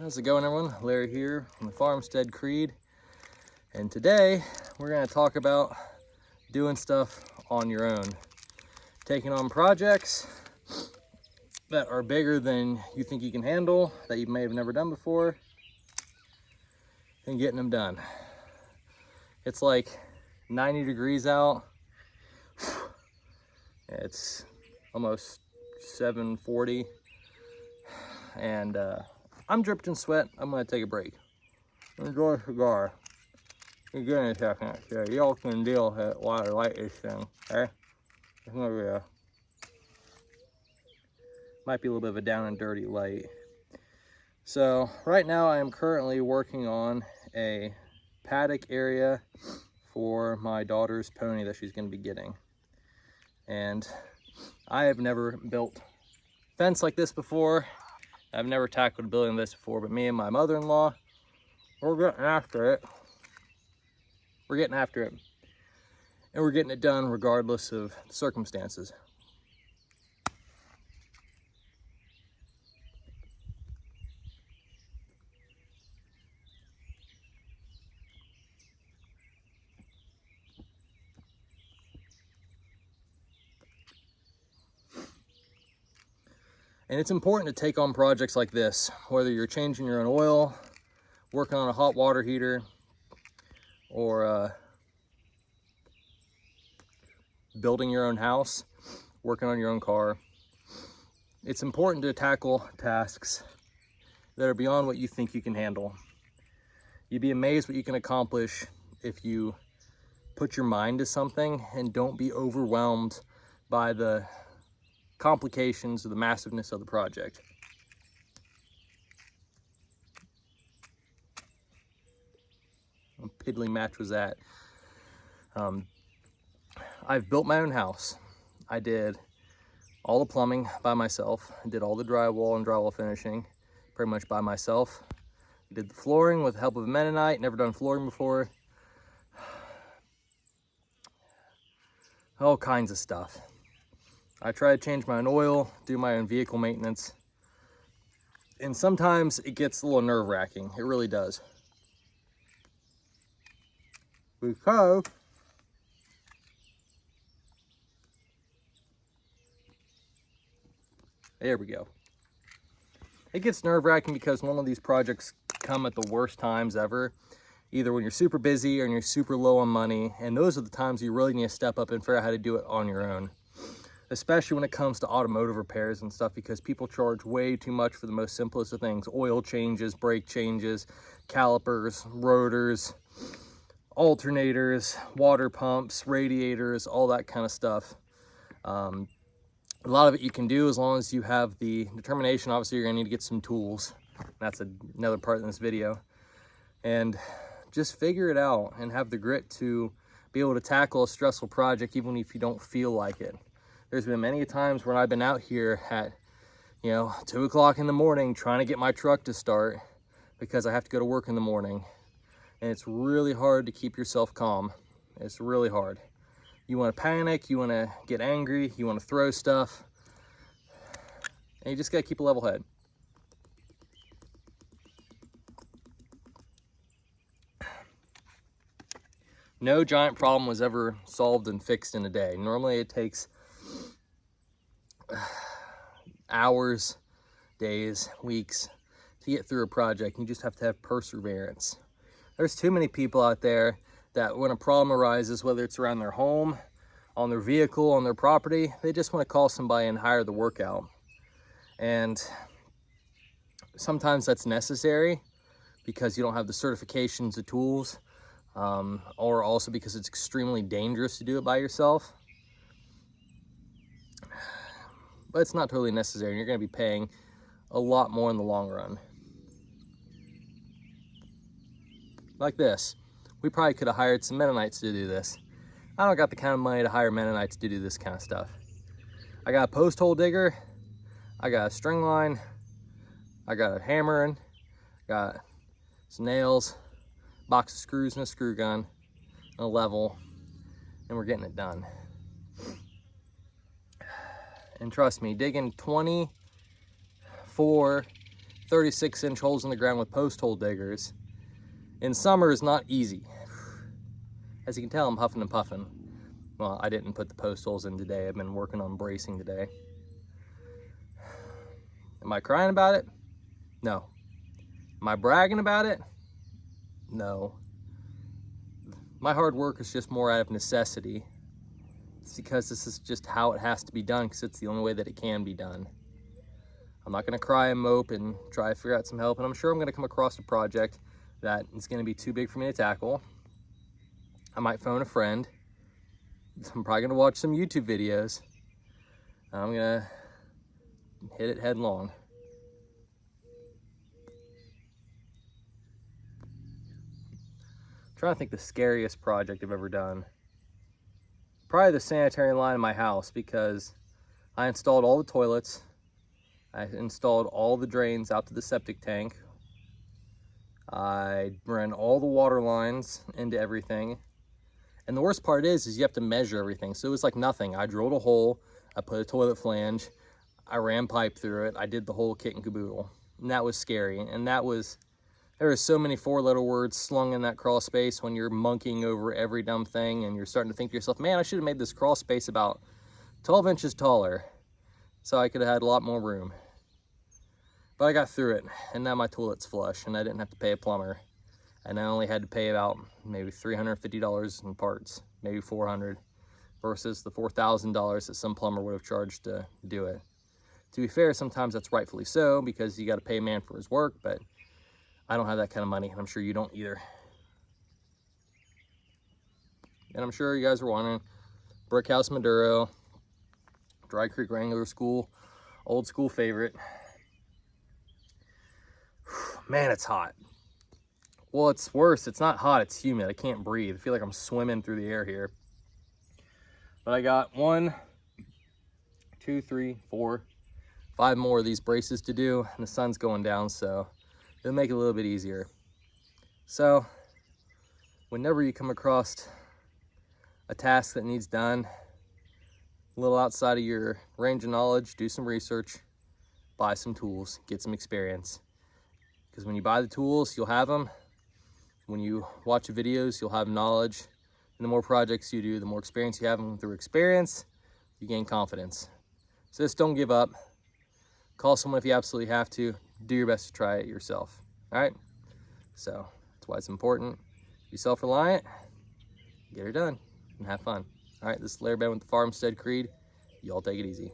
How's it going, everyone? Larry here from the Farmstead Creed, and today we're going to talk about doing stuff on your own, taking on projects that are bigger than you think you can handle, that you may have never done before, and getting them done. It's like 90 degrees out. It's almost 7:40, and I'm dripped in sweat. I'm gonna take a break. Enjoy a cigar. Give me a second, so y'all can deal with it while I light this thing, okay? It's gonna be might be a little bit of a down and dirty light. So right now I am currently working on a paddock area for my daughter's pony that she's gonna be getting. And I have never built a fence like this before. I've never tackled building this before, but me and my mother-in-law, we're getting after it. We're getting after it. And we're getting it done regardless of the circumstances. And it's important to take on projects like this, whether you're changing your own oil, working on a hot water heater, or building your own house, working on your own car. It's important to tackle tasks that are beyond what you think you can handle. You'd be amazed what you can accomplish if you put your mind to something and don't be overwhelmed by the complications of the massiveness of the project. What piddly match was that? I've built my own house. I did all the plumbing by myself. I did all the drywall and drywall finishing pretty much by myself. I did the flooring with the help of a Mennonite. Never done flooring before. All kinds of stuff. I try to change my own oil, do my own vehicle maintenance. And sometimes it gets a little nerve-wracking. It really does. Because there we go. It gets nerve-wracking because one of these projects come at the worst times ever. Either when you're super busy or you're super low on money. And those are the times you really need to step up and figure out how to do it on your own. Especially when it comes to automotive repairs and stuff, because people charge way too much for the most simplest of things. Oil changes, brake changes, calipers, rotors, alternators, water pumps, radiators, all that kind of stuff. A lot of it you can do as long as you have the determination. Obviously, you're gonna need to get some tools. That's another part in this video. And just figure it out and have the grit to be able to tackle a stressful project even if you don't feel like it. There's been many times when I've been out here at, 2 o'clock in the morning trying to get my truck to start because I have to go to work in the morning. And it's really hard to keep yourself calm. It's really hard. You want to panic, you want to get angry, you want to throw stuff, and you just got to keep a level head. No giant problem was ever solved and fixed in a day. Normally it takes hours, days, weeks to get through a project. You just have to have perseverance. There's too many people out there that when a problem arises, whether it's around their home, on their vehicle, on their property, they just want to call somebody and hire the work out. And sometimes that's necessary because you don't have the certifications, the tools, or also because it's extremely dangerous to do it by yourself. But it's not totally necessary, and you're going to be paying a lot more in the long run. Like this. We probably could have hired some Mennonites to do this. I don't got the kind of money to hire Mennonites to do this kind of stuff. I got a post hole digger, I got a string line, I got a hammering, got some nails, box of screws and a screw gun, and a level, and we're getting it done. And trust me, digging 24 36-inch holes in the ground with post hole diggers in summer is not easy. As you can tell, I'm huffing and puffing. Well, I didn't put the post holes in today. I've been working on bracing today. Am I crying about it? No. Am I bragging about it? No. My hard work is just more out of necessity. It's because this is just how it has to be done, because it's the only way that it can be done. I'm not going to cry and mope and try to figure out some help, and I'm sure I'm going to come across a project that is going to be too big for me to tackle. I might phone a friend. I'm probably going to watch some YouTube videos. I'm going to hit it headlong. I'm trying to think the scariest project I've ever done. Probably the sanitary line in my house, because I installed all the toilets. I installed all the drains out to the septic tank. I ran all the water lines into everything. And the worst part is you have to measure everything. So it was like nothing. I drilled a hole, I put a toilet flange, I ran pipe through it, I did the whole kit and caboodle. And that was scary. And there were so many 4-letter words slung in that crawl space when you're monkeying over every dumb thing, and you're starting to think to yourself, man, I should have made this crawl space about 12 inches taller so I could have had a lot more room. But I got through it, and now my toilet's flush, and I didn't have to pay a plumber. And I only had to pay about maybe $350 in parts, maybe $400, versus the $4,000 that some plumber would have charged to do it. To be fair, sometimes that's rightfully so, because you got to pay a man for his work, but I don't have that kind of money, and I'm sure you don't either. And I'm sure you guys are wondering, brick house Maduro, Dry Creek Wrangler School, old school favorite. Man, it's hot. Well, it's worse. It's not hot, it's humid. I can't breathe. I feel like I'm swimming through the air here. But I got 1, 2, 3, 4, 5 more of these braces to do, and the sun's going down, so it'll make it a little bit easier. So, whenever you come across a task that needs done, a little outside of your range of knowledge, do some research, buy some tools, get some experience. Because when you buy the tools, you'll have them. When you watch the videos, you'll have knowledge. And the more projects you do, the more experience you have, and through experience, you gain confidence. So just don't give up. Call someone if you absolutely have to. Do your best to try it yourself. All right? So that's why it's important. Be self-reliant, get her done, and have fun. All right, this is Larry Ben with the Farmstead Creed. Y'all take it easy.